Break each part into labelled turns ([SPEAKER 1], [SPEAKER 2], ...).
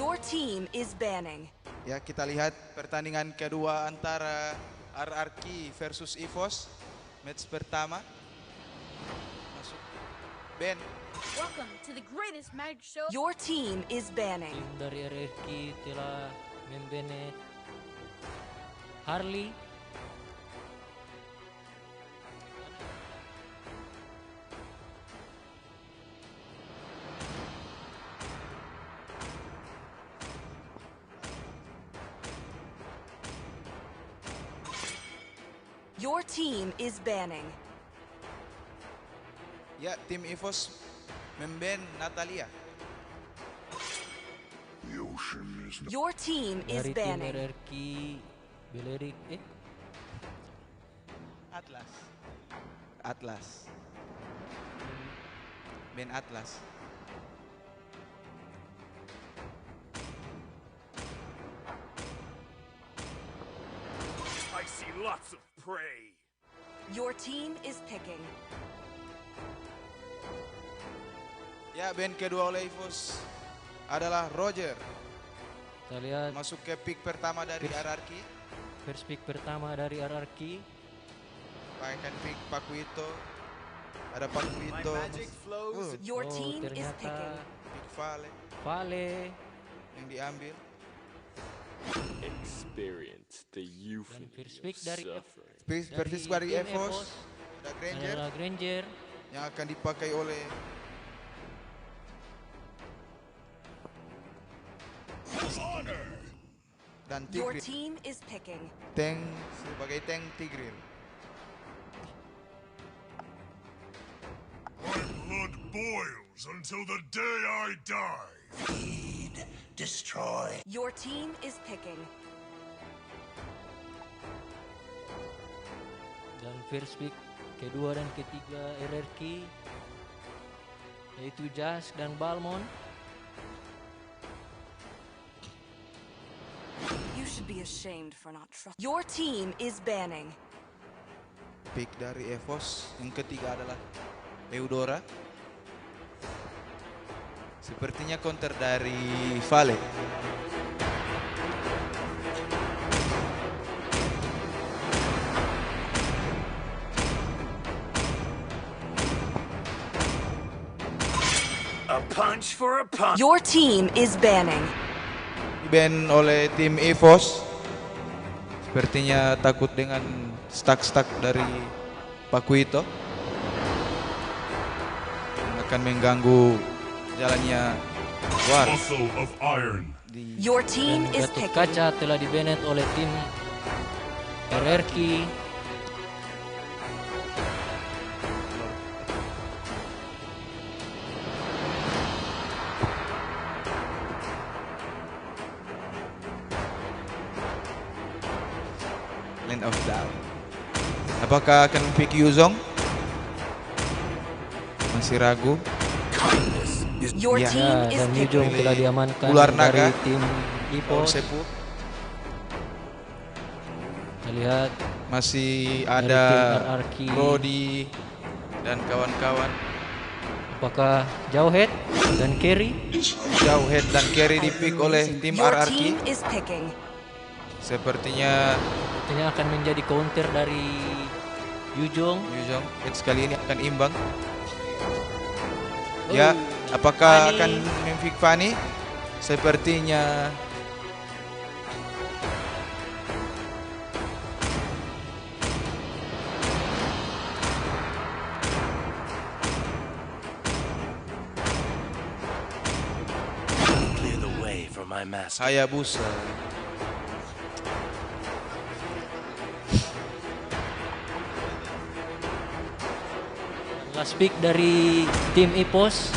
[SPEAKER 1] Your team is banning.
[SPEAKER 2] Ya, kita lihat pertandingan kedua antara RRQ versus EVOS. Match pertama. Masuk ban.
[SPEAKER 3] Welcome to the greatest magic show.
[SPEAKER 1] Your team is banning.
[SPEAKER 4] Tim dari RRQ telah membanet Harley.
[SPEAKER 1] Your team is banning.
[SPEAKER 2] Ya, tim EVOS memban Natalia.
[SPEAKER 1] Your team is
[SPEAKER 4] Dari tim
[SPEAKER 1] banning.
[SPEAKER 4] RRQ Belerik
[SPEAKER 2] Atlas. Ben Atlas.
[SPEAKER 5] I see lots of prey.
[SPEAKER 1] Your team is picking.
[SPEAKER 2] Ya, band kedua oleh EVOS adalah Roger.
[SPEAKER 4] kita lihat
[SPEAKER 2] Masuk ke pick pertama dari RRQ.
[SPEAKER 4] first pick pertama dari RRQ.
[SPEAKER 2] Pakaikan pick Pakuito. Ada Pakuito.
[SPEAKER 1] Your
[SPEAKER 4] Oh,
[SPEAKER 1] team is
[SPEAKER 4] ternyata
[SPEAKER 1] picking.
[SPEAKER 2] Pick Vale
[SPEAKER 4] Vale.
[SPEAKER 2] yang diambil.
[SPEAKER 5] Experience the
[SPEAKER 4] Dan
[SPEAKER 5] euphony
[SPEAKER 4] first
[SPEAKER 5] of
[SPEAKER 4] pick dari
[SPEAKER 2] Persis dari
[SPEAKER 4] tim
[SPEAKER 2] EVOS. Ada Granger
[SPEAKER 4] adalah Granger.
[SPEAKER 2] yang akan dipakai oleh dan
[SPEAKER 1] Your
[SPEAKER 2] Tigreal.
[SPEAKER 1] team is picking.
[SPEAKER 2] Tank sebagai tank Tigreal.
[SPEAKER 6] My blood boils until the day I die. Feed, destroy.
[SPEAKER 1] Your team is picking.
[SPEAKER 4] Dan first pick kedua dan ketiga RRQ yaitu Jas dan Balmond.
[SPEAKER 1] You should be ashamed for not trust. Your team is banning.
[SPEAKER 2] Pick dari EVOS yang ketiga adalah Eudora. Sepertinya counter dari Vale.
[SPEAKER 5] A punch for a punch.
[SPEAKER 1] Your team is banning.
[SPEAKER 2] Di-ban oleh tim EVOS. Sepertinya takut dengan stuck dari Pakuito. Yang akan mengganggu jalannya War
[SPEAKER 6] Muscle of iron.
[SPEAKER 2] di
[SPEAKER 1] Your team
[SPEAKER 4] Dan
[SPEAKER 1] is
[SPEAKER 4] Gatot
[SPEAKER 1] picking.
[SPEAKER 4] Kaca telah dibanet oleh tim RRQ.
[SPEAKER 2] Land of Doubt. Apakah akan pick Yuzong? Masih ragu.
[SPEAKER 1] Your
[SPEAKER 2] Ya,
[SPEAKER 1] team is
[SPEAKER 4] Dan Yujong
[SPEAKER 1] picking.
[SPEAKER 4] telah diamankan
[SPEAKER 2] Ular
[SPEAKER 4] dari
[SPEAKER 2] naga.
[SPEAKER 4] tim
[SPEAKER 2] Paul
[SPEAKER 4] EVOS.
[SPEAKER 2] Sepu.
[SPEAKER 4] Kita lihat
[SPEAKER 2] Masih
[SPEAKER 4] dari
[SPEAKER 2] ada
[SPEAKER 4] tim RRQ.
[SPEAKER 2] Brody dan kawan-kawan.
[SPEAKER 4] Apakah Jauhead dan Carry?
[SPEAKER 2] Jauh head dan carry di pick oleh tim
[SPEAKER 1] Your
[SPEAKER 2] RRQ.
[SPEAKER 1] team is picking.
[SPEAKER 2] Sepertinya
[SPEAKER 4] Sepertinya akan menjadi counter dari Yujong.
[SPEAKER 2] Yuzong match kali ini akan imbang. Ya, apakah
[SPEAKER 4] Fanny.
[SPEAKER 2] akan mempick Fanny? Sepertinya
[SPEAKER 5] Clear the way for my master.
[SPEAKER 2] Hayabusa.
[SPEAKER 4] Last pick dari tim EVOS,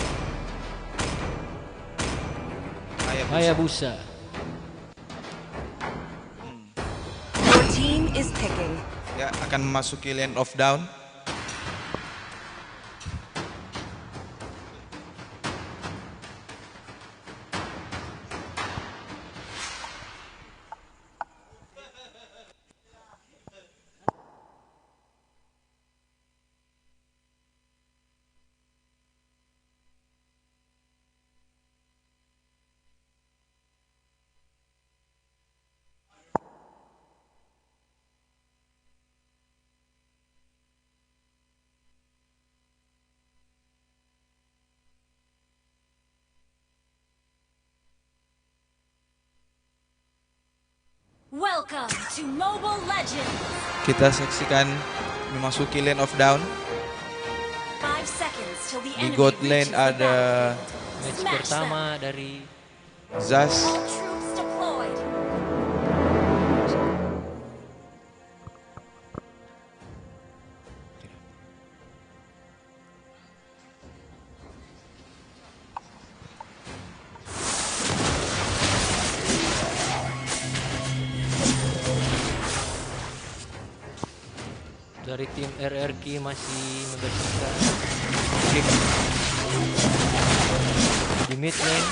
[SPEAKER 4] Hayabusa.
[SPEAKER 1] Your team is picking.
[SPEAKER 2] Ya, akan memasuki Land of Down.
[SPEAKER 3] Welcome to Mobile Legends.
[SPEAKER 2] Kita saksikan memasuki lane of down.
[SPEAKER 3] 5 seconds till the
[SPEAKER 2] Di
[SPEAKER 3] enemy
[SPEAKER 2] god
[SPEAKER 3] reaches
[SPEAKER 2] lane
[SPEAKER 3] the
[SPEAKER 2] ada
[SPEAKER 4] Match
[SPEAKER 3] Smash
[SPEAKER 4] pertama dari
[SPEAKER 2] Zas.
[SPEAKER 3] All troops deployed.
[SPEAKER 4] dari tim RRQ masih membersihkan
[SPEAKER 2] Kick.
[SPEAKER 4] di mid lane.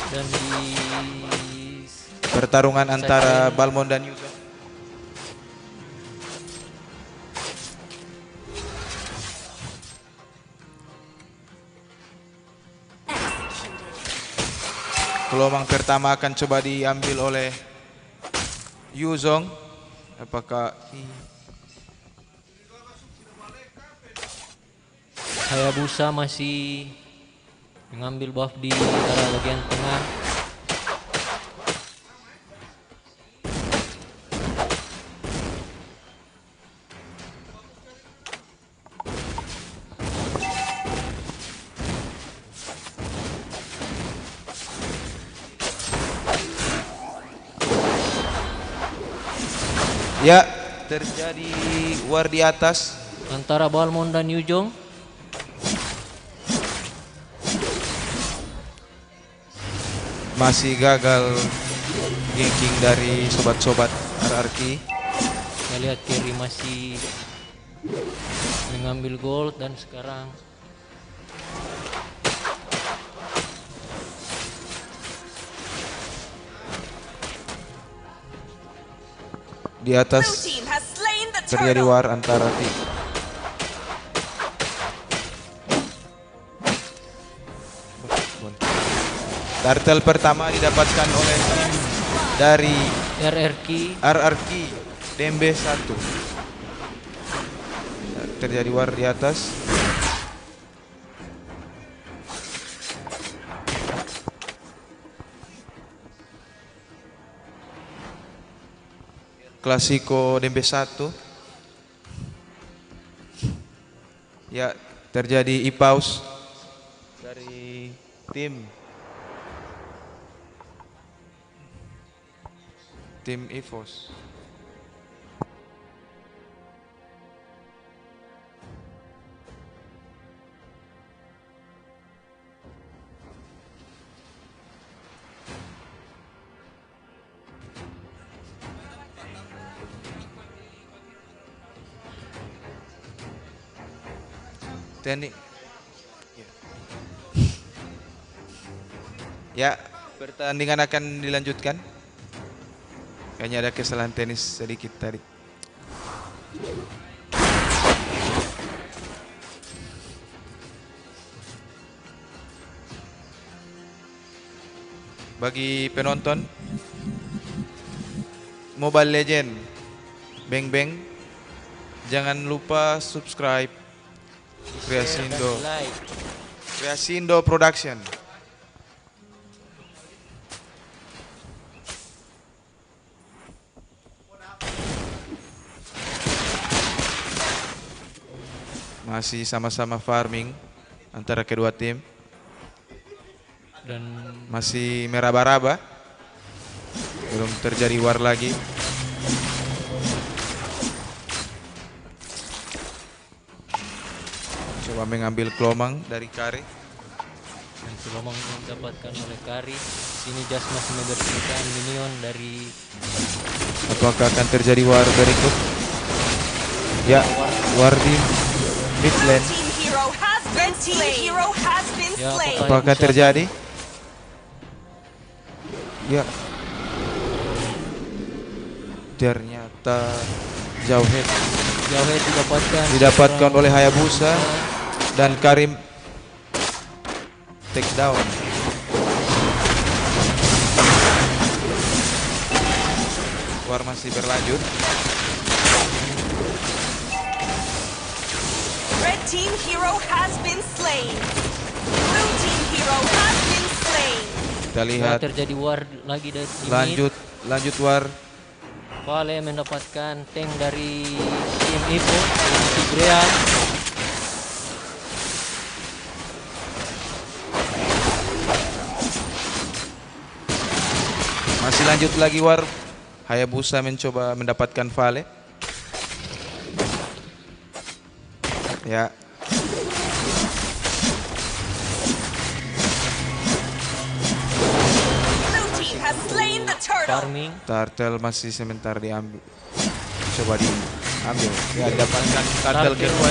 [SPEAKER 4] Dan di
[SPEAKER 2] Pertarungan antara Balmond dan Yuzong. Gelombang pertama akan coba diambil oleh Yuzong. Apakah
[SPEAKER 4] Hayabusa masih mengambil buff di arah bagian tengah.
[SPEAKER 2] ya terjadi war di atas?
[SPEAKER 4] Antara Balmond dan Yuzong.
[SPEAKER 2] Masih gagal ganking dari sobat-sobat RRQ.
[SPEAKER 4] Kita lihat Kerry masih mengambil gold dan sekarang
[SPEAKER 2] Di
[SPEAKER 1] Blue
[SPEAKER 2] atas
[SPEAKER 1] team has slain the
[SPEAKER 2] terjadi
[SPEAKER 1] turtle.
[SPEAKER 2] war antara tim. Turtle pertama didapatkan oleh tim dari
[SPEAKER 4] RRQ
[SPEAKER 2] RRQ Dembe 1. Terjadi war di atas. Klasiko Dembe 1. Ya, terjadi ipaus dari tim EVOS. Teknik. Ya, pertandingan akan dilanjutkan. Kayaknya ada kesalahan tenis sedikit tadi. Bagi penonton Mobile Legend Beng Beng, jangan lupa subscribe Kreasindo
[SPEAKER 4] like.
[SPEAKER 2] Kreasindo Production. Masih sama-sama farming antara kedua tim.
[SPEAKER 4] Dan
[SPEAKER 2] Masih meraba-raba. Belum terjadi war lagi. Coba mengambil kelomang dari Kari.
[SPEAKER 4] dan gelombang didapatkan oleh Kari. Sini Jas masih membersihkan minion dari
[SPEAKER 2] Apakah akan terjadi war berikut? Ya, war di mid lane.
[SPEAKER 1] Team hero has been
[SPEAKER 4] Ya,
[SPEAKER 1] slain.
[SPEAKER 2] Apakah terjadi? Ya. Ternyata Jauhead
[SPEAKER 4] Jauhead
[SPEAKER 2] didapatkan oleh Hayabusa dan Karim take down. War masih berlanjut.
[SPEAKER 1] team hero has been slain. Blue team hero has been slain.
[SPEAKER 2] Kita lihat
[SPEAKER 4] terjadi war lagi dari
[SPEAKER 2] lanjut war.
[SPEAKER 4] Vale mendapatkan tank dari tim Evo, Tigrean.
[SPEAKER 2] Masih lanjut lagi war. Hayabusa mencoba mendapatkan Vale. Ya.
[SPEAKER 1] Blue team has slain the turtle.
[SPEAKER 4] Farming.
[SPEAKER 2] Turtle masih sebentar diambil. Coba diambil. Ya, didapatkan turtle kedua.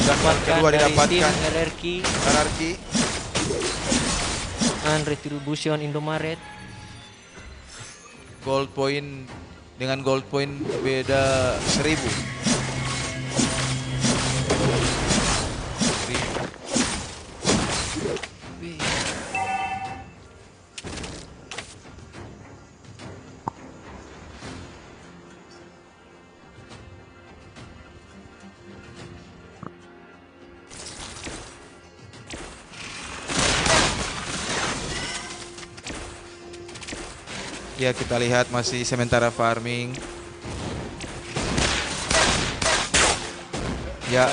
[SPEAKER 2] Turtle kedua
[SPEAKER 4] dari
[SPEAKER 2] didapatkan.
[SPEAKER 4] tim RRQ
[SPEAKER 2] RRQ.
[SPEAKER 4] dan Retribution Indomaret.
[SPEAKER 2] Gold point dengan gold point beda 1000. Ya, kita lihat masih sementara farming. Ya,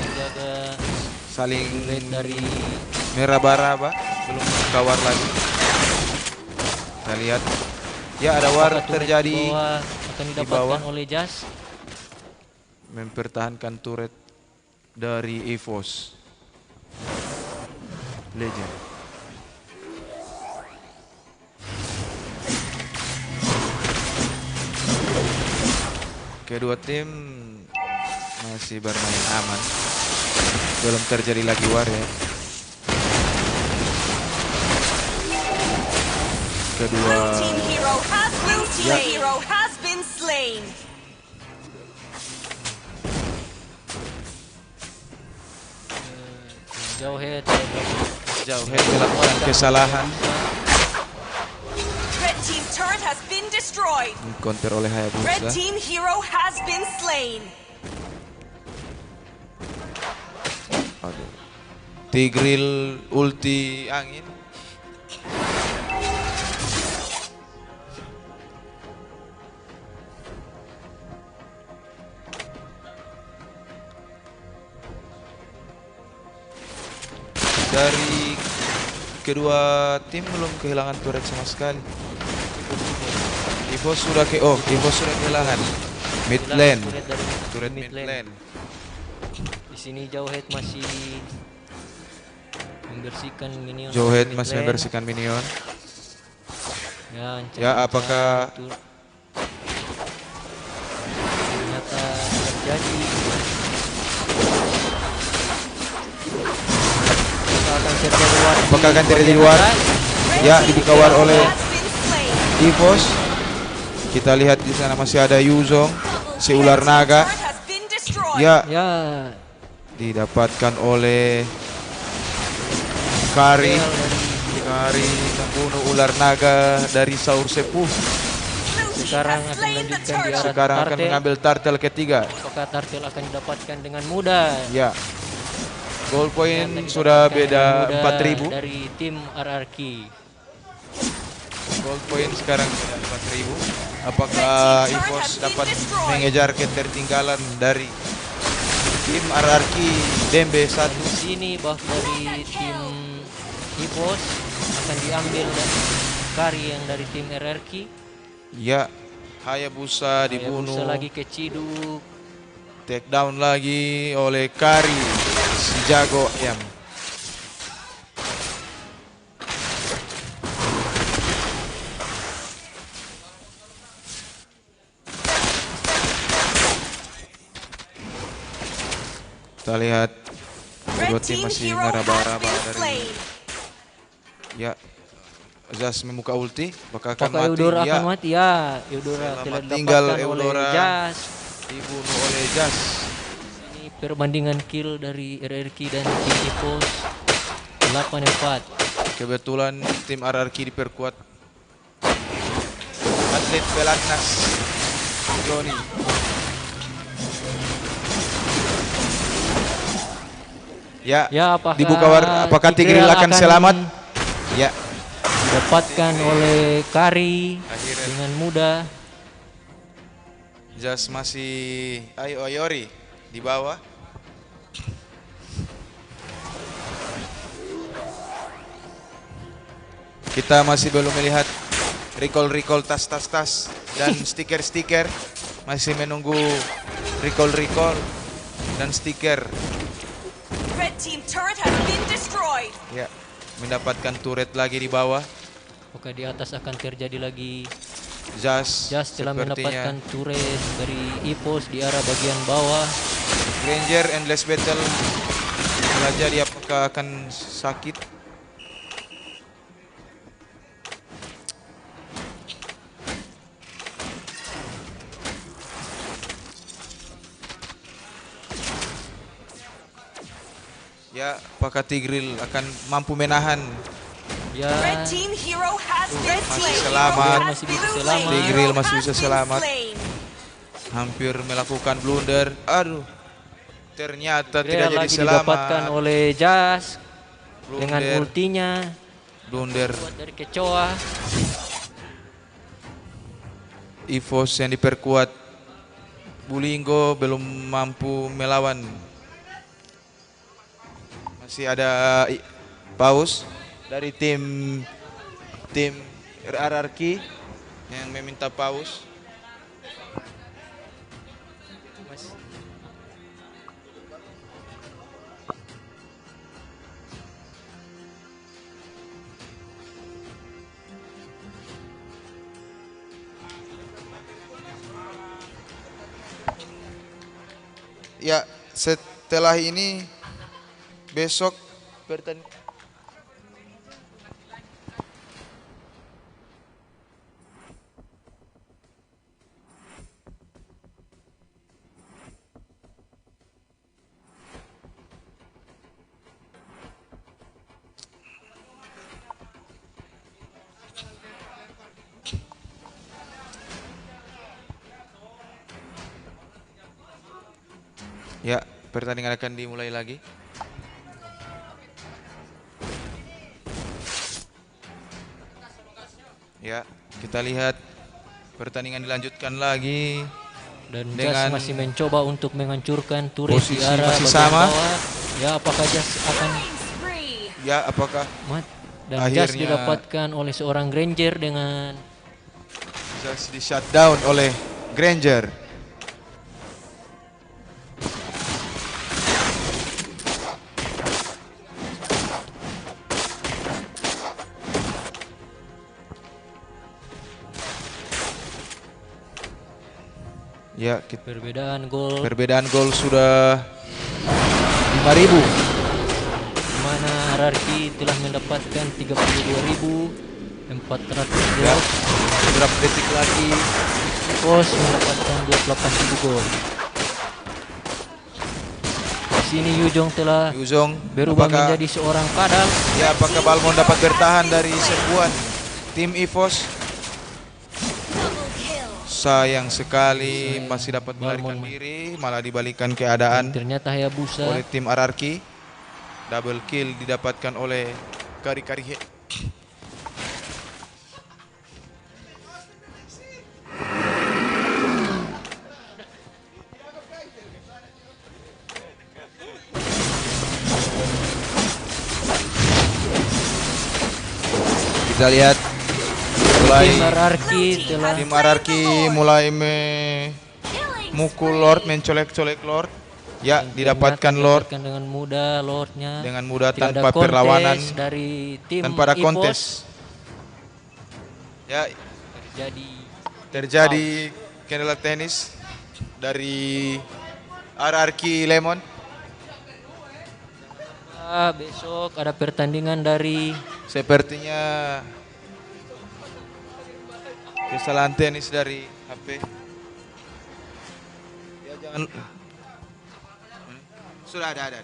[SPEAKER 4] Menjaga
[SPEAKER 2] saling
[SPEAKER 4] rate dari
[SPEAKER 2] meraba-raba, belum kawar lagi. Kita lihat. Ya, ada war
[SPEAKER 4] apakah turret
[SPEAKER 2] terjadi
[SPEAKER 4] di bawah akan
[SPEAKER 2] di
[SPEAKER 4] didapatkan
[SPEAKER 2] bawah.
[SPEAKER 4] oleh Jas.
[SPEAKER 2] Mempertahankan turret dari EVOS Legend. Kedua tim masih bermain aman. Belum terjadi lagi war ya. Kedua
[SPEAKER 1] Blue team hero has been slain.
[SPEAKER 4] Jauhead
[SPEAKER 2] jauh melakukan kesalahan.
[SPEAKER 1] Red team turret has been destroyed.
[SPEAKER 2] Counter oleh
[SPEAKER 1] Red
[SPEAKER 2] Hayabusa.
[SPEAKER 1] team hero has been slain.
[SPEAKER 2] Aduh. Tigreal ulti angin. Dari kedua tim belum kehilangan turret sama sekali. EVOS sudah kehilangan mid lane. Turret mid lane.
[SPEAKER 4] Di sini Jauhead masih membersihkan minion.
[SPEAKER 2] Jauhead
[SPEAKER 4] mid
[SPEAKER 2] masih
[SPEAKER 4] lane.
[SPEAKER 2] membersihkan minion.
[SPEAKER 4] Ya,
[SPEAKER 2] Ya, apakah
[SPEAKER 4] ternyata terjadi?
[SPEAKER 2] Apakah akan terjadi war? Ya, dibuka war oleh
[SPEAKER 1] Has been slain.
[SPEAKER 2] EVOS. Kita lihat di sana masih ada Yuzong, si ular naga.
[SPEAKER 1] Turret has been destroyed.
[SPEAKER 2] Ya,
[SPEAKER 4] Ya,
[SPEAKER 2] didapatkan oleh Kari. Kari membunuh ular naga dari Saur Sepuh.
[SPEAKER 1] Blue team
[SPEAKER 4] sekarang
[SPEAKER 1] has
[SPEAKER 4] akan
[SPEAKER 1] slain the
[SPEAKER 4] melanjutkan di
[SPEAKER 1] turtle.
[SPEAKER 4] arah
[SPEAKER 2] Sekarang akan
[SPEAKER 4] Turtle.
[SPEAKER 2] mengambil turtle ketiga.
[SPEAKER 4] Apakah Turtle akan didapatkan dengan mudah?
[SPEAKER 2] Ya. Gold point
[SPEAKER 4] Ternyata
[SPEAKER 2] sudah
[SPEAKER 4] didapatkan
[SPEAKER 2] beda
[SPEAKER 4] dengan mudah
[SPEAKER 2] 4000.
[SPEAKER 4] dari tim RRQ.
[SPEAKER 2] Gold point sekarang beda 4000. Apakah EVOS dapat mengejar ketertinggalan dari tim RRQ Dembe 1?
[SPEAKER 4] Di sini buff dari tim EVOS akan diambil dari Kari yang dari tim RRQ.
[SPEAKER 2] Ya, Hayabusa dibunuh.
[SPEAKER 4] Hayabusa lagi ke Ciduk.
[SPEAKER 2] Take down lagi oleh Kari, si jago ayam. Kita lihat kedua
[SPEAKER 1] Red
[SPEAKER 2] tim
[SPEAKER 1] team
[SPEAKER 2] masih
[SPEAKER 1] hero has
[SPEAKER 2] meraba-raba
[SPEAKER 1] been
[SPEAKER 2] dari.
[SPEAKER 1] slain.
[SPEAKER 2] Ya, Zas membuka ulti, apakah akan
[SPEAKER 4] Apakah
[SPEAKER 2] mati?
[SPEAKER 4] Eudora
[SPEAKER 2] Ya,
[SPEAKER 4] akan mati? Ya, Eudora
[SPEAKER 2] Selamat
[SPEAKER 4] telah
[SPEAKER 2] tinggal,
[SPEAKER 4] didapatkan oleh
[SPEAKER 2] Eudora.
[SPEAKER 4] Jas.
[SPEAKER 2] dibunuh oleh Jas.
[SPEAKER 4] Ini perbandingan kill dari RRQ dan tim EVOS 8-4.
[SPEAKER 2] Kebetulan tim RRQ diperkuat atlet pelatnas Joni. Ya,
[SPEAKER 4] Ya,
[SPEAKER 2] apakah Tigreal akan selamat? Ya,
[SPEAKER 4] Didapatkan oleh Kari
[SPEAKER 2] akhirnya
[SPEAKER 4] dengan mudah.
[SPEAKER 2] Jas masih Ayori di bawah. Kita masih belum melihat recall tas dan stiker. Masih menunggu recall dan stiker.
[SPEAKER 1] Red team turret has been destroyed.
[SPEAKER 2] Ya, mendapatkan turret lagi di bawah.
[SPEAKER 4] Apakah di atas akan terjadi lagi?
[SPEAKER 2] Jas
[SPEAKER 4] Telah
[SPEAKER 2] sepertinya
[SPEAKER 4] mendapatkan turret dari EVOS di arah bagian bawah.
[SPEAKER 2] Granger Endless Battle telah jadi, apakah akan sakit? Ya, apakah Tigreal akan mampu menahan?
[SPEAKER 4] Ya,
[SPEAKER 1] Red team hero has been slain.
[SPEAKER 2] selamat.
[SPEAKER 4] Masih bisa selamat.
[SPEAKER 2] Tigreal masih bisa
[SPEAKER 1] Has been
[SPEAKER 2] selamat.
[SPEAKER 1] slain.
[SPEAKER 2] Hampir melakukan blunder. Aduh, ternyata tidak
[SPEAKER 4] Tigreal
[SPEAKER 2] jadi
[SPEAKER 4] lagi
[SPEAKER 2] selamat.
[SPEAKER 4] didapatkan oleh Jas dengan
[SPEAKER 2] Blunder,
[SPEAKER 4] ultinya
[SPEAKER 2] blunder.
[SPEAKER 4] buat dari kecoa.
[SPEAKER 2] EVOS yang diperkuat. Bulinggo belum mampu melawan. Masih ada Paus dari tim RRQ yang meminta Paus. Ya, setelah ini besok pertandingan. Ya, pertandingan akan dimulai lagi. Ya, kita lihat pertandingan dilanjutkan lagi.
[SPEAKER 4] Dan
[SPEAKER 2] Dengan
[SPEAKER 4] Jas masih mencoba untuk menghancurkan turret di
[SPEAKER 2] posisi
[SPEAKER 4] arah
[SPEAKER 2] masih
[SPEAKER 4] bagian
[SPEAKER 2] sama.
[SPEAKER 4] bawah. Ya, apakah Jas akan
[SPEAKER 3] Spree.
[SPEAKER 2] Ya, apakah
[SPEAKER 4] mat? Dan Jas
[SPEAKER 2] Akhirnya-
[SPEAKER 4] didapatkan oleh seorang Granger dengan
[SPEAKER 2] Jas di shutdown oleh Granger? Ya,
[SPEAKER 4] perbedaan gol.
[SPEAKER 2] perbedaan gol sudah 5.000.
[SPEAKER 4] Di mana RRQ telah mendapatkan 32.400
[SPEAKER 2] Ya,
[SPEAKER 4] gol.
[SPEAKER 2] beberapa detik lagi.
[SPEAKER 4] EVOS mendapatkan 28.000 gol. Di sini Yujong telah
[SPEAKER 2] Yuzong
[SPEAKER 4] berubah
[SPEAKER 2] apakah,
[SPEAKER 4] menjadi seorang kadal.
[SPEAKER 2] ya, apakah Balmon dapat bertahan dari serbuan tim EVOS?
[SPEAKER 3] Double kill.
[SPEAKER 2] Sayang sekali masih dapat melarikan
[SPEAKER 4] Balmon.
[SPEAKER 2] diri, malah dibalikan keadaan
[SPEAKER 4] Ternyata Hayabusa
[SPEAKER 2] oleh tim RRQ. Double kill didapatkan oleh Kari He. Kita lihat mulai
[SPEAKER 4] tim RRQ telah
[SPEAKER 2] tim RRQ mulai
[SPEAKER 3] Killing
[SPEAKER 2] memukul Lord, mencolek-colek Lord. Ya, didapatkan Lord
[SPEAKER 4] didapatkan dengan mudah Lordnya.
[SPEAKER 2] dengan mudah
[SPEAKER 4] Tidak ada
[SPEAKER 2] tanpa
[SPEAKER 4] kontes
[SPEAKER 2] perlawanan,
[SPEAKER 4] dari tim
[SPEAKER 2] tanpa ada
[SPEAKER 4] EVOS.
[SPEAKER 2] kontes. Ya, terjadi kendala tenis dari RRQ Lemon.
[SPEAKER 4] Besok ada pertandingan dari
[SPEAKER 2] Sepertinya kesalahan tenis dari HP. Ya, jangan. Sudah ada.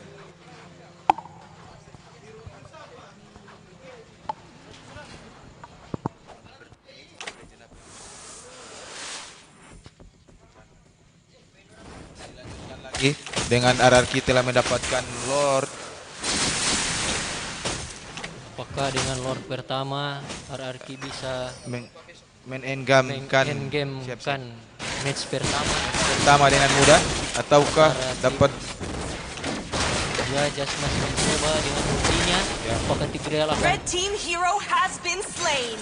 [SPEAKER 2] Dilanjutkan lagi dengan RRQ telah mendapatkan Lord
[SPEAKER 4] Apakah dengan Lord pertama RRQ bisa
[SPEAKER 2] endgame kan
[SPEAKER 4] endgame kan match
[SPEAKER 2] pertama dengan mudah ataukah dapat
[SPEAKER 4] ya just masih mencoba dengan ultinya. Apakah Tigreal akan
[SPEAKER 1] Red team hero has been slain.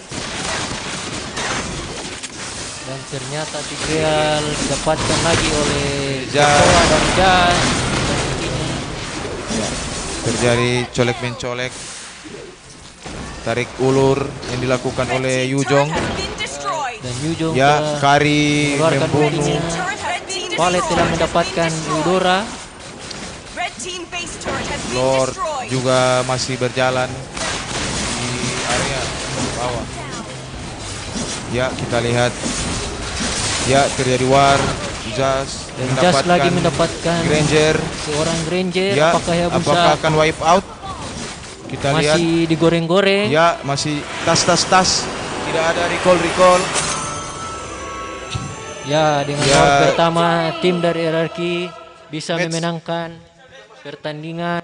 [SPEAKER 4] dan ternyata Tigreal didapatkan lagi oleh
[SPEAKER 2] Jazz.
[SPEAKER 4] Jakoa dan Jazz dan ultinya.
[SPEAKER 2] terjadi colek mencolek, tarik ulur yang dilakukan
[SPEAKER 1] Red
[SPEAKER 2] oleh
[SPEAKER 1] team
[SPEAKER 2] Yujong.
[SPEAKER 1] turret has been destroyed.
[SPEAKER 4] Dan Yujong
[SPEAKER 2] Ya, Kari
[SPEAKER 4] mengeluarkan
[SPEAKER 2] membunuh.
[SPEAKER 4] ultinya.
[SPEAKER 1] Turret has been
[SPEAKER 4] Vale telah
[SPEAKER 1] destroyed.
[SPEAKER 4] mendapatkan Eudora.
[SPEAKER 1] Red team base turret has been
[SPEAKER 2] Lord
[SPEAKER 1] destroyed.
[SPEAKER 2] juga masih berjalan di area bawah. Ya, kita lihat. Ya, terjadi war. Jazz
[SPEAKER 4] Dan Jazz lagi mendapatkan
[SPEAKER 2] Granger.
[SPEAKER 4] seorang Granger.
[SPEAKER 2] Ya,
[SPEAKER 4] Apakah Hayabusa
[SPEAKER 2] apakah akan wipe out? Kita lihat.
[SPEAKER 4] masih digoreng-goreng?
[SPEAKER 2] Ya, masih tas. Tidak ada recall.
[SPEAKER 4] Ya, dengan
[SPEAKER 2] Ya.
[SPEAKER 4] round pertama tim dari RRQ bisa
[SPEAKER 2] Match.
[SPEAKER 4] memenangkan pertandingan.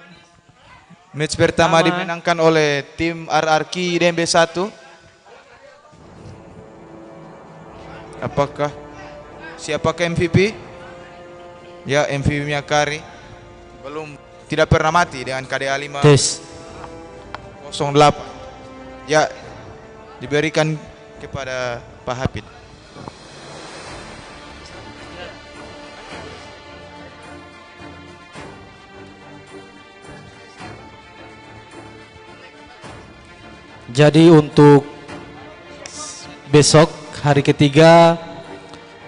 [SPEAKER 2] Match pertama
[SPEAKER 4] Pertama.
[SPEAKER 2] dimenangkan oleh tim RRQ DMB 1. Siapakah MVP? Ya, MVP-nya Kari. Tidak pernah mati dengan KDA 508.
[SPEAKER 4] Tes.
[SPEAKER 2] Ya, diberikan kepada Pak Hafid.
[SPEAKER 7] Jadi untuk besok hari ketiga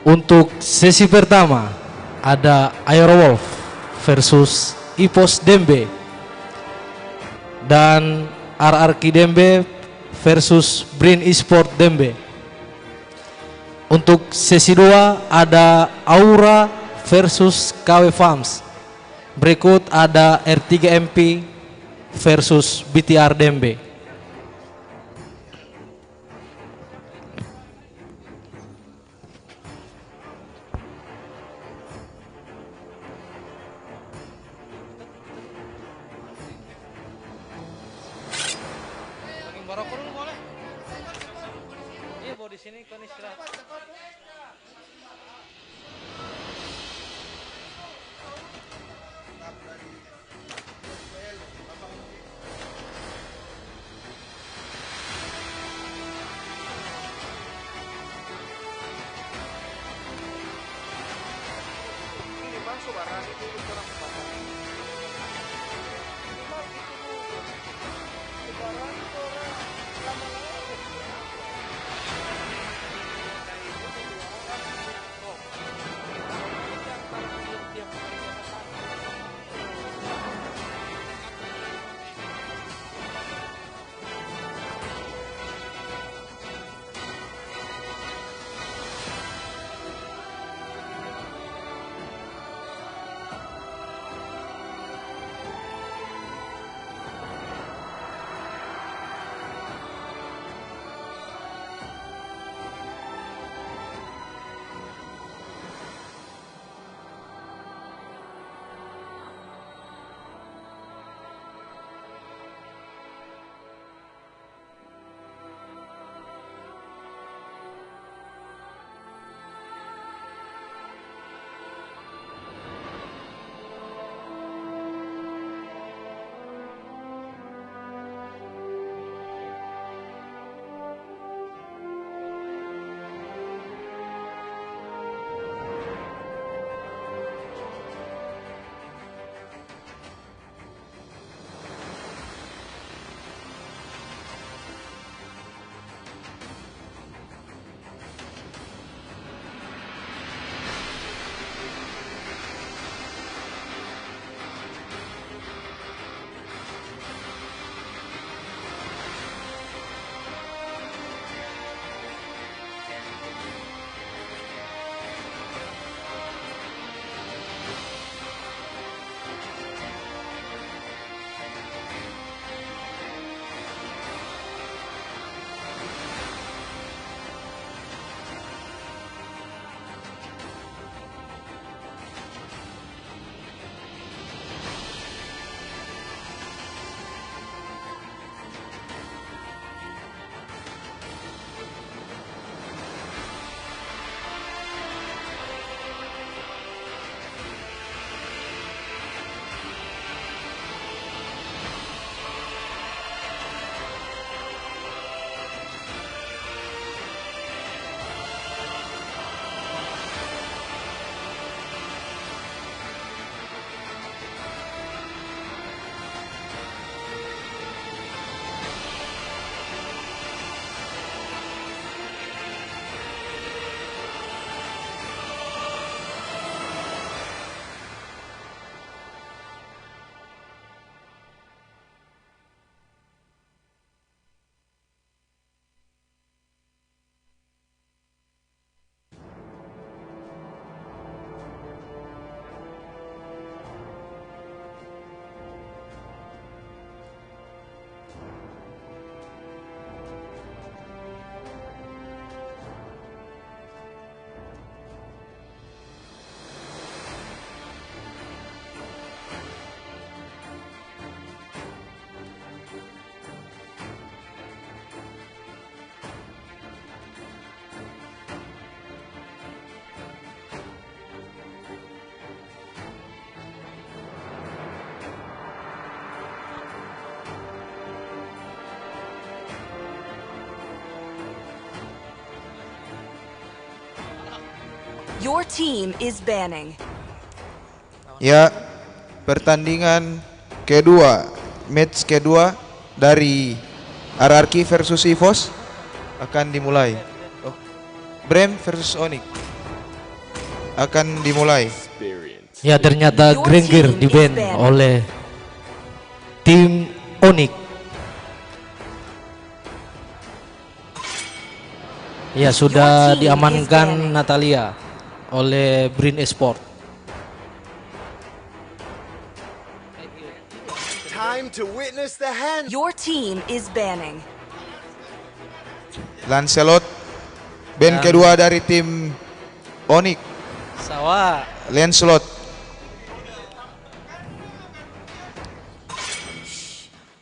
[SPEAKER 7] untuk sesi pertama ada Aerowolf versus Ipos Dembe dan RRQ Dembe versus Brin Esport Dembe. Untuk sesi 2 ada Aura versus KW Farms. Berikut ada R3MP versus BTR Dembe.
[SPEAKER 1] Your team is banning.
[SPEAKER 2] Ya, pertandingan kedua, match kedua dari RRQ versus EVOS akan dimulai. Oh, Brem versus Onyx akan dimulai.
[SPEAKER 7] Ya, ternyata Grengir di-ban oleh tim Onyx. Ya, sudah diamankan Natalia oleh Brin Esport.
[SPEAKER 8] Time to witness the hand.
[SPEAKER 1] Your team is banning.
[SPEAKER 2] Lancelot, ban kedua dari tim Onyx.
[SPEAKER 4] Sawa.
[SPEAKER 2] Lancelot.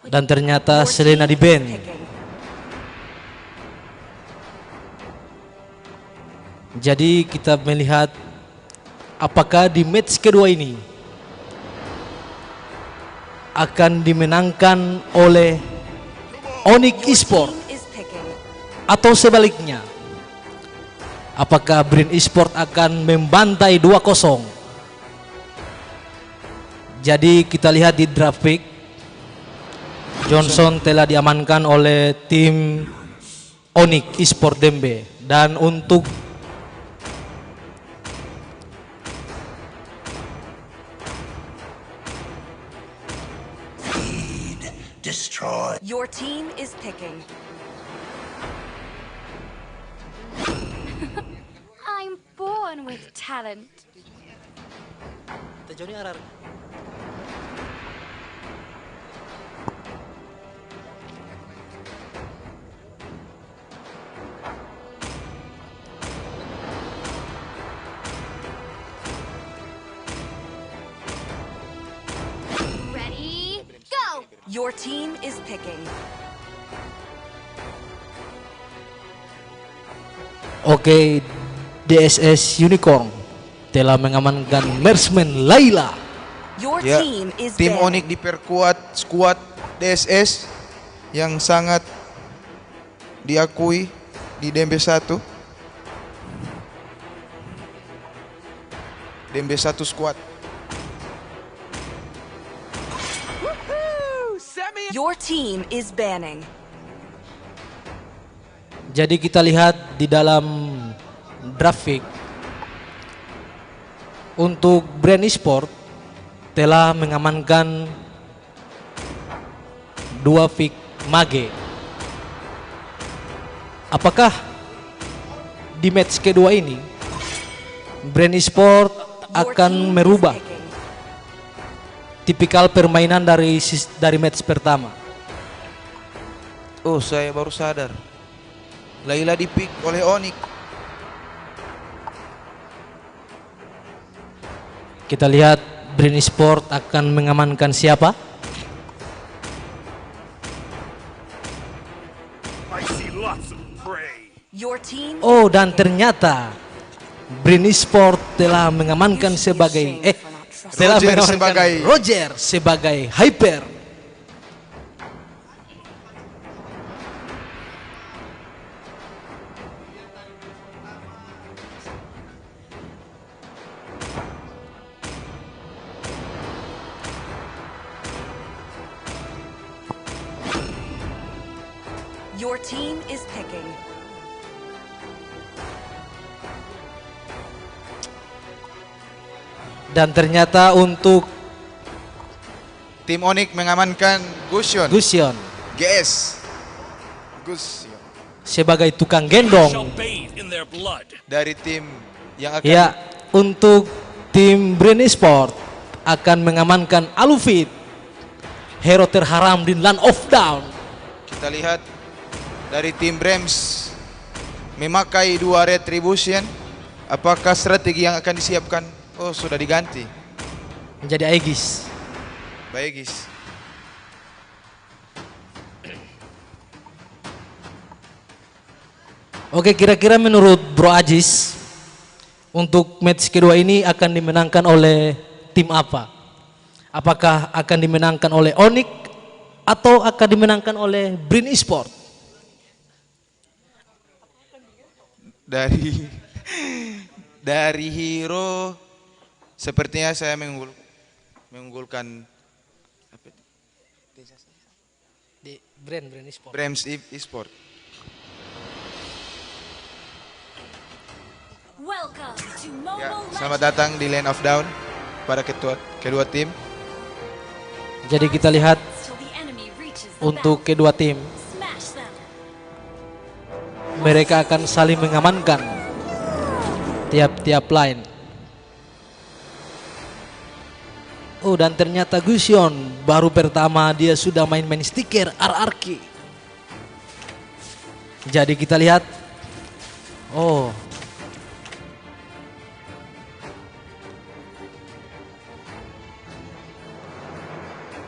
[SPEAKER 7] Dan ternyata Selena di-ban. Jadi kita melihat apakah di match kedua ini akan dimenangkan oleh Onyx Esport atau sebaliknya. Apakah Brin Esport akan membantai 2-0? Jadi kita lihat di draft pick, Johnson telah diamankan oleh tim Onyx Esport Dembe. Dan untuk
[SPEAKER 6] Destroy.
[SPEAKER 1] Your team is picking.
[SPEAKER 3] I'm born with talent. Ready, go!
[SPEAKER 1] Your team is picking.
[SPEAKER 7] Oke, DSS Unicorn telah mengamankan Marksman Laila.
[SPEAKER 1] Your
[SPEAKER 2] Ya,
[SPEAKER 1] team is
[SPEAKER 2] tim
[SPEAKER 1] banning.
[SPEAKER 2] Onyx diperkuat skuad DSS yang sangat diakui di Dembe 1. Dembe 1 skuad.
[SPEAKER 1] Your team is banning.
[SPEAKER 7] Jadi kita lihat di dalam grafik untuk Brand Esport telah mengamankan 2 pick Mage. Apakah di match kedua ini Brand Esport
[SPEAKER 1] Your
[SPEAKER 7] akan
[SPEAKER 1] team is
[SPEAKER 7] merubah
[SPEAKER 1] picking.
[SPEAKER 7] tipikal permainan dari match pertama?
[SPEAKER 2] Oh, saya baru sadar. Laila dipick oleh Onyx.
[SPEAKER 7] Kita lihat Brand Esport akan mengamankan siapa?
[SPEAKER 6] I see lots of prey.
[SPEAKER 1] Your team
[SPEAKER 7] Oh, dan ternyata Brand Esport telah mengamankan sebagai telah
[SPEAKER 2] Roger
[SPEAKER 7] mengamankan
[SPEAKER 2] sebagai-
[SPEAKER 7] Roger sebagai Hyper.
[SPEAKER 1] Your team is picking.
[SPEAKER 7] Dan ternyata untuk
[SPEAKER 2] Tim Onyx mengamankan Gusion.
[SPEAKER 7] Gusion
[SPEAKER 2] GS. Gusion.
[SPEAKER 7] sebagai tukang gendong.
[SPEAKER 5] bathe in their blood.
[SPEAKER 2] Dari tim yang akan
[SPEAKER 7] Ya, untuk tim Brand Esport akan mengamankan Alufit, hero terharam di Land of Down.
[SPEAKER 2] kita lihat dari tim Brems memakai 2 Retribution. Apakah strategi yang akan disiapkan? Oh, sudah diganti.
[SPEAKER 7] Menjadi Aegis.
[SPEAKER 2] Baik, guys.
[SPEAKER 7] Oke, kira-kira menurut Bro Ajis, untuk match kedua ini akan dimenangkan oleh tim apa? Apakah akan dimenangkan oleh Onyx atau akan dimenangkan oleh Brin Esport?
[SPEAKER 2] Dari hero sepertinya saya mengunggulkan apa itu?
[SPEAKER 7] Di brand e-sport.
[SPEAKER 2] Brems e-sport.
[SPEAKER 1] Welcome to
[SPEAKER 2] Ya,
[SPEAKER 1] Mobile
[SPEAKER 2] selamat datang di Land of Dawn para kedua tim.
[SPEAKER 7] Jadi kita lihat
[SPEAKER 1] Legends till the enemy reaches the
[SPEAKER 7] untuk kedua tim,
[SPEAKER 1] battle. Smash them.
[SPEAKER 7] mereka akan saling mengamankan tiap-tiap line. Oh, dan ternyata Gusion baru pertama dia sudah main stiker RRQ. Jadi kita lihat. Oh.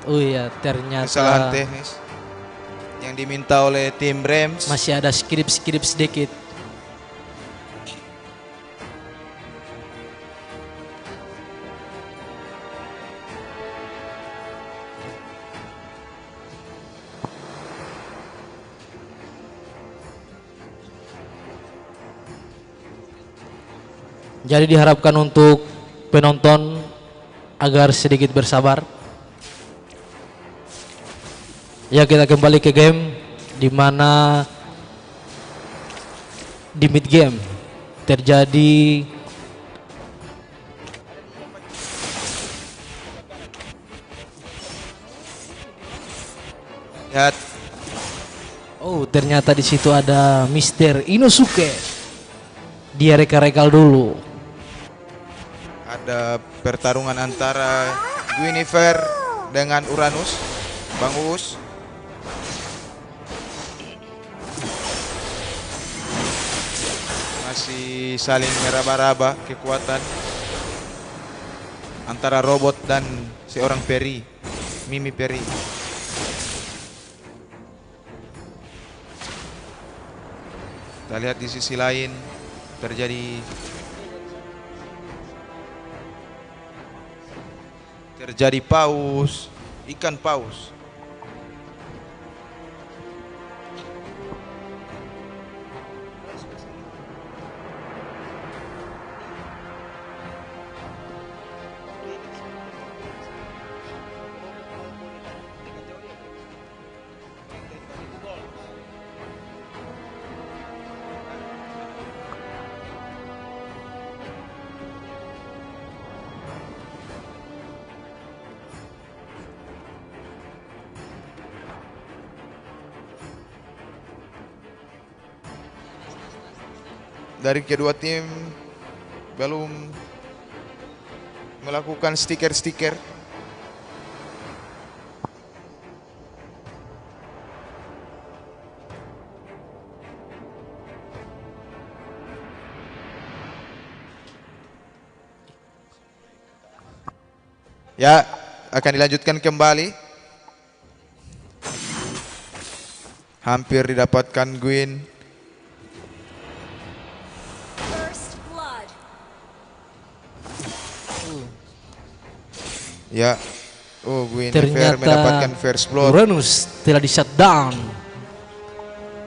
[SPEAKER 7] Oh iya, ternyata
[SPEAKER 2] Kesalahan teknis yang diminta oleh tim Brems.
[SPEAKER 7] masih ada skrip-skrip sedikit. Jadi diharapkan untuk penonton agar sedikit bersabar. Ya, kita kembali ke game di mana di mid game terjadi
[SPEAKER 2] Lihat,
[SPEAKER 7] ternyata di situ ada Mr. Inosuke. Dia reka-rekal dulu.
[SPEAKER 2] ada pertarungan antara Guinevere dengan Uranus. Bang Uus. Masih saling meraba-raba kekuatan antara robot dan seorang peri, Mimi Peri. Kita lihat di sisi lain terjadi paus, ikan paus. Dari kedua tim belum melakukan stiker-stiker. Ya, akan dilanjutkan kembali. Hampir didapatkan Gwyn.
[SPEAKER 1] First blood.
[SPEAKER 2] Ya, Gwyn
[SPEAKER 7] Ternyata
[SPEAKER 2] mendapatkan first blood.
[SPEAKER 7] Uranus telah di shutdown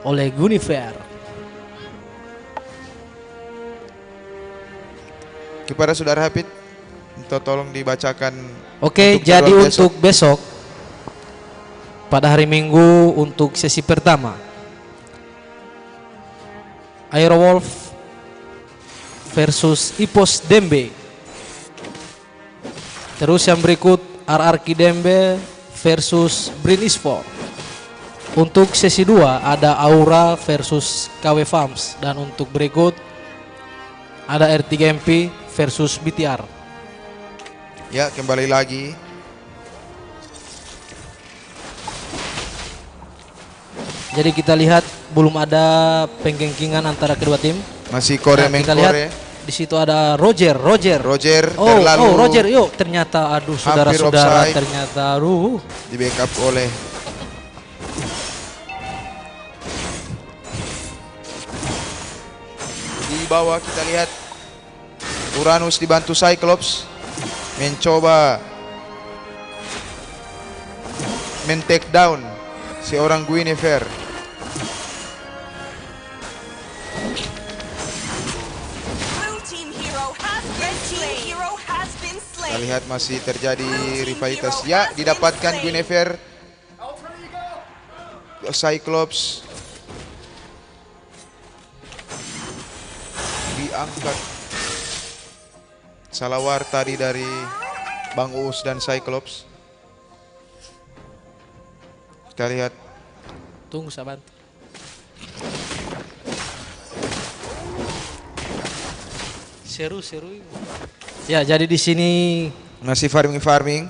[SPEAKER 7] oleh Guinevere.
[SPEAKER 2] Kepada saudara Hafid, tolong dibacakan.
[SPEAKER 7] Oke,
[SPEAKER 2] untuk
[SPEAKER 7] jadi
[SPEAKER 2] jadwal
[SPEAKER 7] untuk besok pada hari Minggu untuk sesi pertama Aerowolf versus Ipos Dembe. Terus yang berikut RRQ Dembe versus Brin Esport. Untuk sesi 2 ada Aura versus KW Farms, dan untuk berikut ada R3MP versus BTR.
[SPEAKER 2] Ya, kembali lagi.
[SPEAKER 7] Jadi kita lihat belum ada penggengkingan antara kedua tim.
[SPEAKER 2] Masih Kore
[SPEAKER 7] Nah, kita lihat
[SPEAKER 2] mengkore.
[SPEAKER 7] di situ ada Roger.
[SPEAKER 2] Roger
[SPEAKER 7] Oh,
[SPEAKER 2] terlalu
[SPEAKER 7] Roger, yuk ternyata aduh
[SPEAKER 2] hampir
[SPEAKER 7] saudara-saudara
[SPEAKER 2] offside.
[SPEAKER 7] ternyata
[SPEAKER 2] di backup oleh di bawah. Kita lihat Uranus dibantu Cyclops mencoba men-take down seorang Guinevere.
[SPEAKER 1] Blue team hero
[SPEAKER 2] Kita lihat masih terjadi rivalitas. Ya, didapatkan Guinevere. Cyclops diangkat. Salawar tadi dari Bang Uus dan Cyclops. Kita lihat.
[SPEAKER 7] Tunggu sahabat. Seru-seru. Ya, jadi di sini
[SPEAKER 2] Masih farming.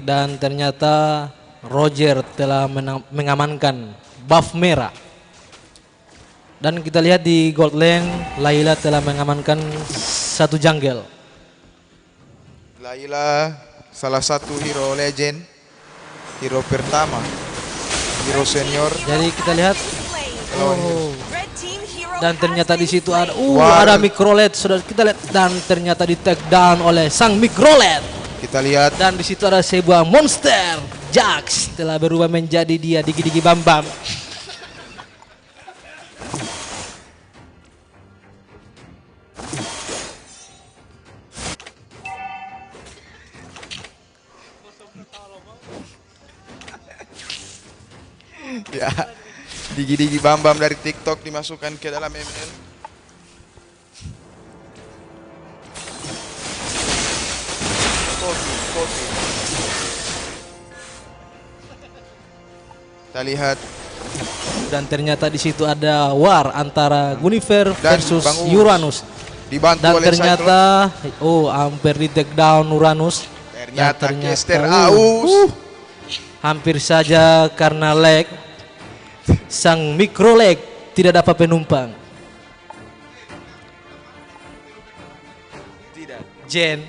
[SPEAKER 7] dan ternyata Roger telah mengamankan buff merah. Dan kita lihat di gold lane, Layla telah mengamankan satu jungle.
[SPEAKER 2] Layla salah satu hero legend, hero pertama, hero senior.
[SPEAKER 7] Jadi kita lihat, oh,
[SPEAKER 1] Red team hero
[SPEAKER 7] dan ternyata di situ ada,
[SPEAKER 2] War.
[SPEAKER 7] ada microlet, sudah kita lihat, dan ternyata di take down oleh sang microlet.
[SPEAKER 2] Kita lihat
[SPEAKER 7] Dan di situ ada sebuah monster, Jax telah berubah menjadi dia, Digi-Digi Bam-Bam.
[SPEAKER 2] ya Digi-Digi Bam-Bam dari TikTok dimasukkan ke dalam ML. Kita lihat
[SPEAKER 7] Dan ternyata di situ ada war antara Guinevere
[SPEAKER 2] Dan
[SPEAKER 7] versus
[SPEAKER 2] Bang Uus.
[SPEAKER 7] Uranus.
[SPEAKER 2] dibantu
[SPEAKER 7] Dan
[SPEAKER 2] oleh
[SPEAKER 7] ternyata, oh, hampir di take down Uranus.
[SPEAKER 2] Ternyata
[SPEAKER 7] Dan
[SPEAKER 2] caster Aus.
[SPEAKER 7] hampir saja karena lag, sang micro lag tidak dapat penumpang.
[SPEAKER 2] Tidak.
[SPEAKER 7] Jen.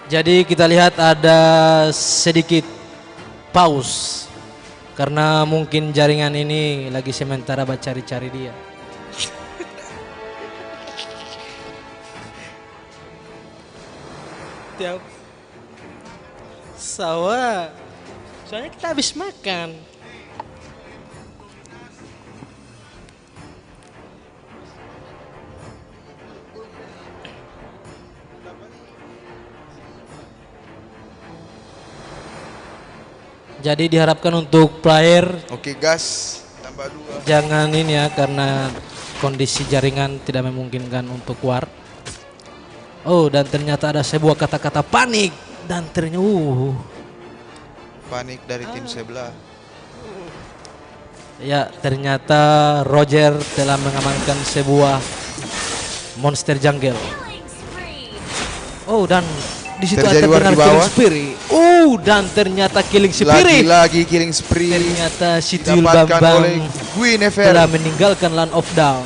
[SPEAKER 7] Jadi kita lihat ada sedikit pause karena mungkin jaringan ini lagi sementara cari-cari dia. Tiap sawah. Soalnya kita habis makan. Jadi diharapkan untuk player
[SPEAKER 2] Oke, gas tambah 2.
[SPEAKER 7] jangan ini ya, karena kondisi jaringan tidak memungkinkan untuk war. Oh, dan ternyata ada sebuah kata-kata panik dan ternyata
[SPEAKER 2] Panik dari tim sebelah.
[SPEAKER 7] ya, ternyata Roger telah mengamankan sebuah monster jungle.
[SPEAKER 3] Killing spree.
[SPEAKER 7] Oh, dan di situ
[SPEAKER 2] Terjadi
[SPEAKER 7] ada
[SPEAKER 2] war di
[SPEAKER 7] terdengar
[SPEAKER 2] bawah.
[SPEAKER 7] killing spree. Oh, dan ternyata killing spree.
[SPEAKER 2] Lagi-lagi killing spree
[SPEAKER 7] Ternyata si Tuyul
[SPEAKER 2] didapatkan
[SPEAKER 7] Bambang
[SPEAKER 2] oleh Guinevere.
[SPEAKER 7] telah meninggalkan Land of Down.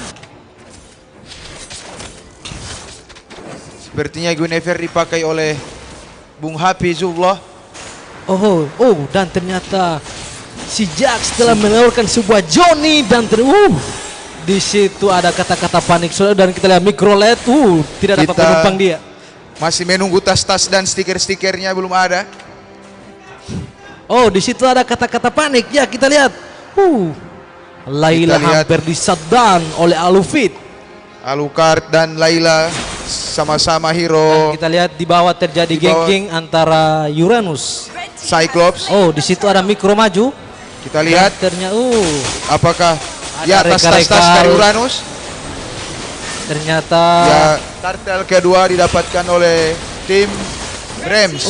[SPEAKER 2] Sepertinya Guinevere dipakai oleh Bung Hafizullah.
[SPEAKER 7] Oh, dan ternyata si Jax telah mengeluarkan sebuah Johnny dan di situ ada kata-kata panik saudara, dan kita lihat microlet tidak dapat
[SPEAKER 2] Kita
[SPEAKER 7] penumpang dia.
[SPEAKER 2] Masih menunggu tas-tas dan stiker-stikernya belum ada.
[SPEAKER 7] Oh, di situ ada kata-kata panik. Ya, kita lihat. Layla
[SPEAKER 2] Kita lihat.
[SPEAKER 7] hampir di-shutdown oleh Alufit.
[SPEAKER 2] Alucard dan Layla sama-sama
[SPEAKER 7] Dan
[SPEAKER 2] hero
[SPEAKER 7] kita lihat di bawah terjadi
[SPEAKER 2] Di bawah.
[SPEAKER 7] geng antara Uranus.
[SPEAKER 1] Red team
[SPEAKER 2] Cyclops.
[SPEAKER 7] Oh, di situ ada mikro maju.
[SPEAKER 2] Kita lihat
[SPEAKER 7] Ternyata
[SPEAKER 2] apakah
[SPEAKER 7] Ada
[SPEAKER 2] ya tas-tas
[SPEAKER 7] reka-reka.
[SPEAKER 2] dari Uranus.
[SPEAKER 7] ternyata
[SPEAKER 2] Ya, kartel kedua didapatkan oleh tim Brems.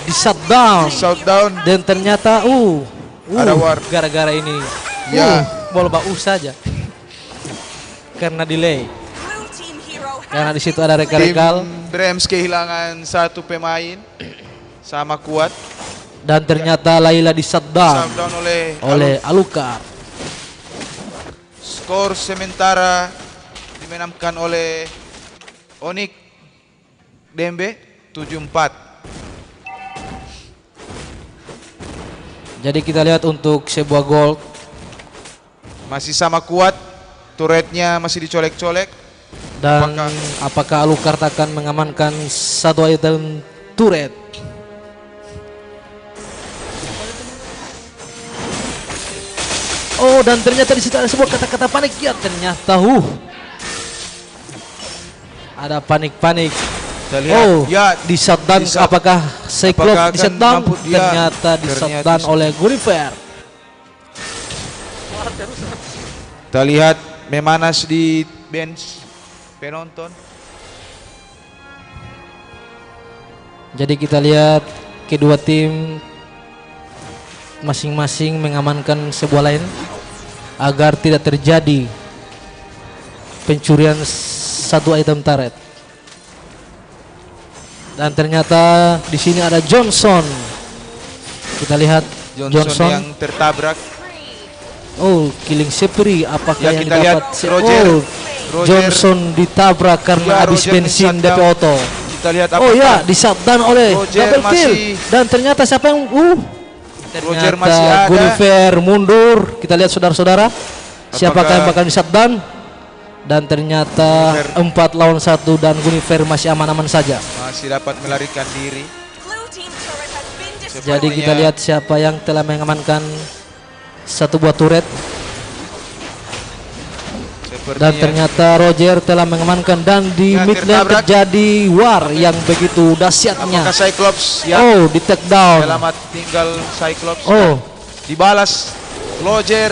[SPEAKER 7] di-shutdown.
[SPEAKER 2] Shutdown.
[SPEAKER 7] Dan ternyata
[SPEAKER 2] Ada war.
[SPEAKER 7] gara-gara ini
[SPEAKER 2] Ya.
[SPEAKER 7] bola bau saja karena delay,
[SPEAKER 1] blue team hero
[SPEAKER 7] karena
[SPEAKER 1] has
[SPEAKER 7] di situ
[SPEAKER 1] been
[SPEAKER 7] ada
[SPEAKER 1] slain.
[SPEAKER 7] reka-rekal.
[SPEAKER 2] Tim Brems kehilangan satu pemain sama kuat.
[SPEAKER 7] Dan ternyata Layla di-shutdown
[SPEAKER 2] Shutdown
[SPEAKER 7] oleh Alucard.
[SPEAKER 2] Skor sementara dimenangkan oleh Onyx Dembe 7-4.
[SPEAKER 7] Jadi kita lihat untuk sebuah gold,
[SPEAKER 2] Masih sama kuat. Turretnya masih dicolek-colek.
[SPEAKER 7] dan apakah Alucard akan mengamankan satu item turret? dan ternyata di situ ada sebuah kata-kata panik. Ya ternyata ada panik-panik.
[SPEAKER 2] Kita lihat,
[SPEAKER 7] Oh,
[SPEAKER 2] ya
[SPEAKER 7] di shutdown.
[SPEAKER 2] di shut-
[SPEAKER 7] Apakah Cyclops
[SPEAKER 2] apakah
[SPEAKER 7] di
[SPEAKER 2] akan
[SPEAKER 7] shutdown?
[SPEAKER 2] mampu dia?
[SPEAKER 7] Ternyata di
[SPEAKER 2] Ternyata
[SPEAKER 7] shutdown
[SPEAKER 2] di-
[SPEAKER 7] oleh Gulliver.
[SPEAKER 2] Kita lihat memanas di bench penonton.
[SPEAKER 7] Jadi kita lihat kedua tim masing-masing mengamankan sebuah lane agar tidak terjadi pencurian satu item turret. Dan ternyata di sini ada Johnson. Kita lihat
[SPEAKER 2] Johnson yang tertabrak.
[SPEAKER 7] Oh, killing spree. Apakah
[SPEAKER 2] Ya,
[SPEAKER 7] yang
[SPEAKER 2] kita lihat
[SPEAKER 7] didapat?
[SPEAKER 2] Roger.
[SPEAKER 7] Oh,
[SPEAKER 2] Roger.
[SPEAKER 7] Johnson ditabrak karena
[SPEAKER 2] Ya,
[SPEAKER 7] habis
[SPEAKER 2] Roger
[SPEAKER 7] bensin
[SPEAKER 2] di-shutdown.
[SPEAKER 7] DP auto.
[SPEAKER 2] Kita lihat
[SPEAKER 7] Oh
[SPEAKER 2] apakah
[SPEAKER 7] ya, di shutdown oleh
[SPEAKER 2] Roger
[SPEAKER 7] double kill.
[SPEAKER 2] masih-
[SPEAKER 7] Dan ternyata siapa yang
[SPEAKER 2] Roger
[SPEAKER 7] ternyata
[SPEAKER 2] masih ada.
[SPEAKER 7] Gulliver mundur. Kita lihat saudara-saudara, siapakah yang bakal di shutdown? Dan ternyata
[SPEAKER 2] Gulliver.
[SPEAKER 7] 4 lawan 1 dan Gulliver masih aman-aman saja.
[SPEAKER 2] masih dapat melarikan diri.
[SPEAKER 1] Blue team turret has been destroyed.
[SPEAKER 7] Jadi kita lihat siapa yang telah mengamankan satu buah turret. Dan
[SPEAKER 2] Sepertinya
[SPEAKER 7] ternyata Roger telah mengamankan dan di
[SPEAKER 2] Ya,
[SPEAKER 7] mid lane
[SPEAKER 2] tertabrak.
[SPEAKER 7] terjadi war yang begitu dahsyatnya.
[SPEAKER 2] apakah Cyclops ya
[SPEAKER 7] Oh, di take down.
[SPEAKER 2] selamat tinggal Cyclops.
[SPEAKER 7] Oh,
[SPEAKER 2] Dibalas Roger.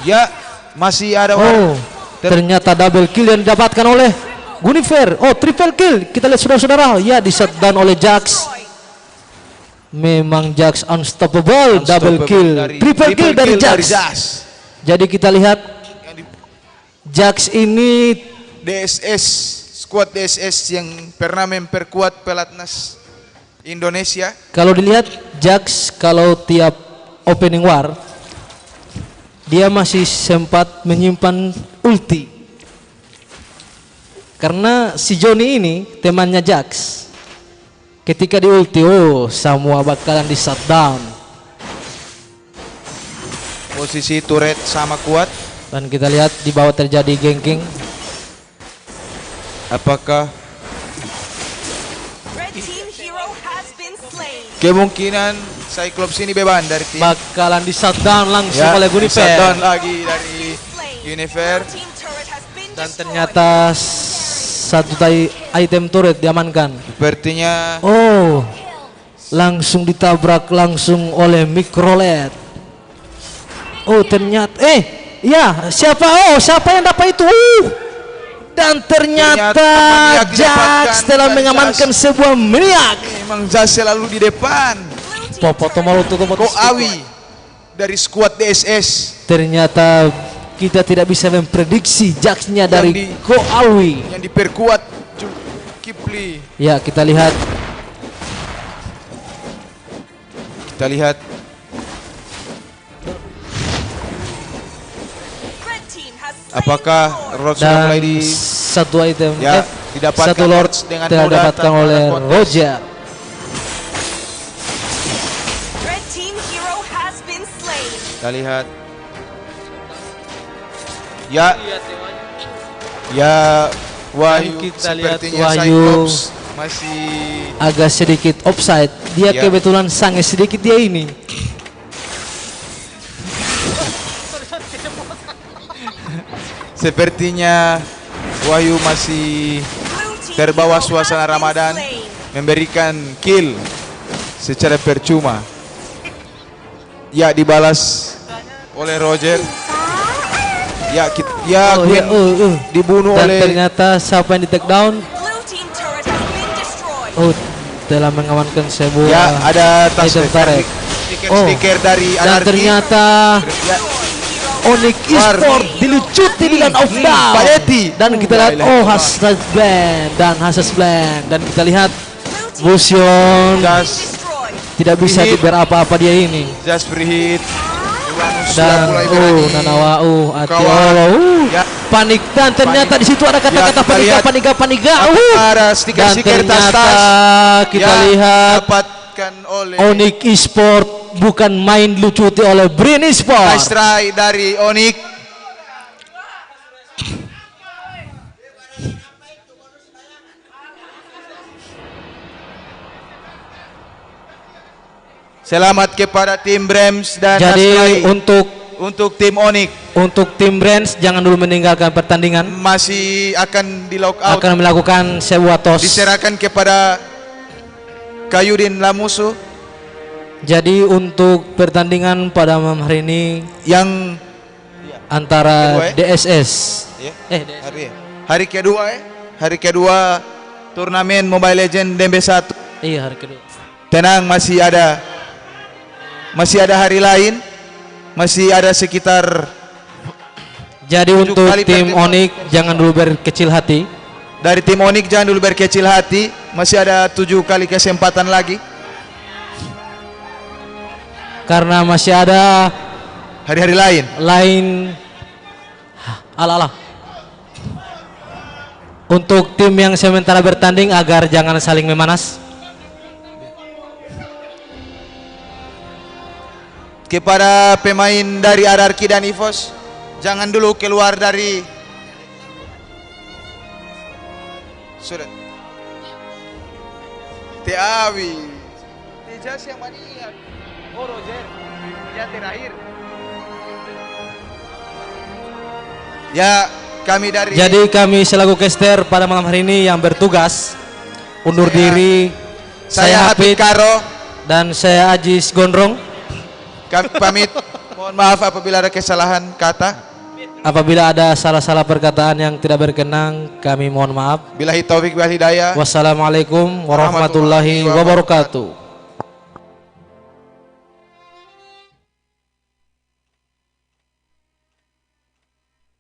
[SPEAKER 2] Ya, masih ada
[SPEAKER 7] oh, ternyata double kill yang didapatkan oleh Gulliver. Oh, triple kill. Kita lihat saudara-saudara. Ya, di shutdown oleh Jax. Memang Jax unstoppable. Double kill. Triple kill dari Jax. Jadi kita lihat Jax ini
[SPEAKER 2] DSS, squad DSS yang pernah memperkuat pelatnas Indonesia.
[SPEAKER 7] kalau dilihat Jax kalau tiap opening war dia masih sempat menyimpan ulti. Karena si Johnny ini temannya Jax. Ketika di ulti, oh semua bakalan di shutdown.
[SPEAKER 2] Posisi turret sama kuat.
[SPEAKER 7] Dan kita lihat di bawah terjadi ganking.
[SPEAKER 2] Apakah
[SPEAKER 1] Red team hero has been slain.
[SPEAKER 2] kemungkinan Cyclops ini beban dari tim?
[SPEAKER 7] Bakalan di shutdown langsung
[SPEAKER 2] Ya,
[SPEAKER 7] oleh Gulliver.
[SPEAKER 2] shutdown lagi dari
[SPEAKER 1] Slain.
[SPEAKER 2] Univer.
[SPEAKER 1] Blue team turret has been
[SPEAKER 7] Dan
[SPEAKER 1] destroyed.
[SPEAKER 7] ternyata satu item turret diamankan.
[SPEAKER 2] Sepertinya
[SPEAKER 7] Oh, langsung ditabrak langsung oleh Microlet. Oh ternyata, ya siapa? Oh siapa yang dapat itu? Dan ternyata
[SPEAKER 2] Ternyata Maniac
[SPEAKER 7] Jax
[SPEAKER 2] didapatkan
[SPEAKER 7] telah
[SPEAKER 2] dari
[SPEAKER 7] mengamankan
[SPEAKER 2] Jax.
[SPEAKER 7] sebuah Maniac.
[SPEAKER 2] memang Jas selalu di depan.
[SPEAKER 7] Popo Tomolo Tutomo
[SPEAKER 2] Ko Awi dari squad DSS
[SPEAKER 7] Ternyata kita tidak bisa memprediksi Jax-nya dari
[SPEAKER 2] di-
[SPEAKER 7] Ko Alwi.
[SPEAKER 2] yang diperkuat Kipli.
[SPEAKER 7] Ya kita lihat.
[SPEAKER 2] Kita lihat
[SPEAKER 1] Red team has slain
[SPEAKER 2] apakah
[SPEAKER 1] the Lord.
[SPEAKER 2] Rod sudah
[SPEAKER 7] Dan
[SPEAKER 2] mulai di
[SPEAKER 7] satu item
[SPEAKER 2] Ya, didapatkan
[SPEAKER 7] satu Lord
[SPEAKER 2] Lords dengan
[SPEAKER 7] telah
[SPEAKER 2] mudah
[SPEAKER 7] didapatkan
[SPEAKER 2] tanpa
[SPEAKER 7] oleh
[SPEAKER 2] ada kontes.
[SPEAKER 7] Roger.
[SPEAKER 1] Red team hero has been slain.
[SPEAKER 2] Kita lihat. Ya. Ya, Wahyu
[SPEAKER 7] kita lihat
[SPEAKER 2] sepertinya
[SPEAKER 7] Wahyu
[SPEAKER 2] Cyclops masih
[SPEAKER 7] Agak sedikit offside. Dia
[SPEAKER 2] Ya.
[SPEAKER 7] kebetulan sange sedikit dia ini.
[SPEAKER 2] sepertinya Wahyu masih
[SPEAKER 1] Blue team
[SPEAKER 2] terbawa
[SPEAKER 1] hero
[SPEAKER 2] suasana
[SPEAKER 1] has been
[SPEAKER 2] Ramadan,
[SPEAKER 1] slain.
[SPEAKER 2] memberikan kill secara percuma. Ya, dibalas oleh Roger. Ya,
[SPEAKER 7] Oh, ya,
[SPEAKER 2] dibunuh
[SPEAKER 7] Dan
[SPEAKER 2] oleh
[SPEAKER 7] ternyata siapa yang di take down?
[SPEAKER 1] Blue team turret has been destroyed.
[SPEAKER 7] Oh, telah mengamankan sebuah
[SPEAKER 2] ya ada tas
[SPEAKER 7] item turret.
[SPEAKER 2] stiker dari
[SPEAKER 7] Dan
[SPEAKER 2] Anarki.
[SPEAKER 7] ternyata
[SPEAKER 2] Ya,
[SPEAKER 7] Onyx
[SPEAKER 2] War.
[SPEAKER 7] Esport dilucuti di Land of Down.
[SPEAKER 2] Payeti.
[SPEAKER 7] Dan kita lihat
[SPEAKER 2] La ilaha illallah.
[SPEAKER 7] Hasas Blend dan Hasas Blend dan kita lihat
[SPEAKER 1] Blue team
[SPEAKER 7] Busion
[SPEAKER 2] Jas
[SPEAKER 1] destroyed.
[SPEAKER 7] tidak bisa
[SPEAKER 2] Hit.
[SPEAKER 7] diber apa-apa dia ini.
[SPEAKER 2] just free hit. Iwanus sudah
[SPEAKER 7] Dan
[SPEAKER 2] mulai berani.
[SPEAKER 7] Nanawa
[SPEAKER 2] Kawan. Ya.
[SPEAKER 7] panik dan ternyata di situ ada kata-kata
[SPEAKER 2] Ya, kita
[SPEAKER 7] panika
[SPEAKER 2] lihat.
[SPEAKER 7] panika.
[SPEAKER 2] Ada
[SPEAKER 7] Dan
[SPEAKER 2] stiker-stiker
[SPEAKER 7] ternyata
[SPEAKER 2] tas-tas.
[SPEAKER 7] kita
[SPEAKER 2] Ya,
[SPEAKER 7] lihat
[SPEAKER 2] dapatkan oleh
[SPEAKER 7] Onyx Esport bukan main dilucuti oleh Brin
[SPEAKER 2] nice
[SPEAKER 7] Esport.
[SPEAKER 2] try dari Onyx. Selamat kepada tim Brems dan
[SPEAKER 7] Jadi
[SPEAKER 2] Nasrai. Untuk tim Onyx
[SPEAKER 7] untuk tim Brands jangan dulu meninggalkan pertandingan.
[SPEAKER 2] masih akan di lock out,
[SPEAKER 7] Akan melakukan sebuah tos.
[SPEAKER 2] diserahkan kepada Kayudin Lamusu
[SPEAKER 7] Jadi untuk pertandingan pada malam hari ini
[SPEAKER 2] yang
[SPEAKER 7] antara
[SPEAKER 2] Kedua,
[SPEAKER 7] DSS
[SPEAKER 2] ya,
[SPEAKER 7] DSS.
[SPEAKER 2] hari kedua turnamen Mobile Legends Dembe 1.
[SPEAKER 7] Iya, hari kedua.
[SPEAKER 2] Tenang, masih ada hari lain, masih ada sekitar
[SPEAKER 7] Jadi
[SPEAKER 2] 7
[SPEAKER 7] untuk
[SPEAKER 2] kali
[SPEAKER 7] tim
[SPEAKER 2] pertemuan.
[SPEAKER 7] Onyx jangan dulu berkecil hati.
[SPEAKER 2] dari tim Onyx jangan dulu berkecil hati, masih ada 7 kali kesempatan lagi,
[SPEAKER 7] Karena masih ada
[SPEAKER 2] hari-hari lain.
[SPEAKER 7] Alah. Untuk tim yang sementara bertanding agar jangan saling memanas.
[SPEAKER 2] Kepada pemain dari RRQ dan EVOS, jangan dulu keluar dari sudah. Tiawi. Tijas yang mania. Oh, Roger. Ya terakhir. Ya, kami dari
[SPEAKER 7] Jadi kami selaku caster pada malam hari ini yang bertugas undur diri.
[SPEAKER 2] saya Hafid Karo.
[SPEAKER 7] Dan saya Ajis Gondrong.
[SPEAKER 2] Kami pamit. Mohon maaf apabila ada kesalahan kata.
[SPEAKER 7] Apabila ada salah-salah perkataan yang tidak berkenan, kami mohon maaf.
[SPEAKER 2] Billahi taufik wal hidayah.
[SPEAKER 7] Wassalamualaikum warahmatullahi wabarakatuh.